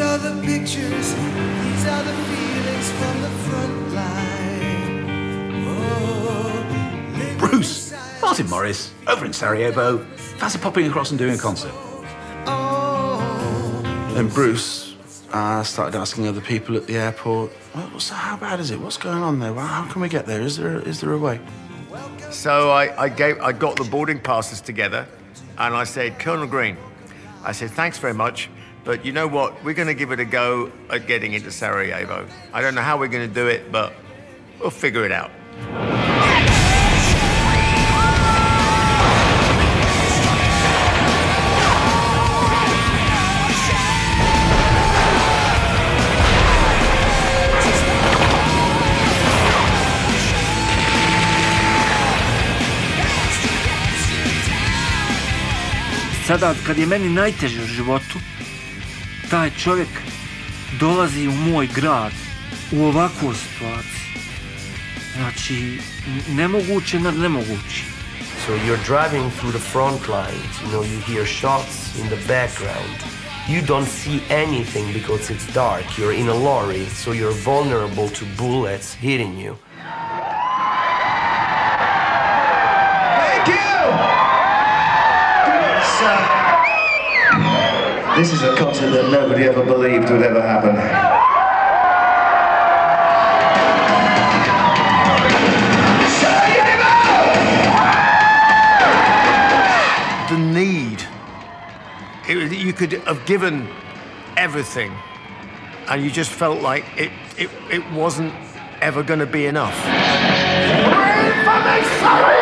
are the pictures, these are the feelings from the front line. Oh, Bruce, Martin Morris, over in Sarajevo, fancy popping across and doing a concert. Then Bruce started asking other people at the airport, so how bad is it? What's going on there? Well, how can we get there? Is there a way? So I got the boarding passes together, and I said, Colonel Green, I said, thanks very much, but you know what? We're going to give it a go at getting into Sarajevo. I don't know how we're going to do it, but we'll figure it out. Sada, kad je meni najteže u životu, taj čovjek dolazi u moj grad u ovakvu situaciju. Znači, nemoguće nad nemogući. So you're driving through the front lines, you know, you hear shots in the background. You don't see anything because it's dark. You're in a lorry, so you're vulnerable to bullets hitting you. Thank you! This is a concert that nobody ever believed would ever happen. The need. You could have given everything, and you just felt like it wasn't ever going to be enough. Pray for me, sorry!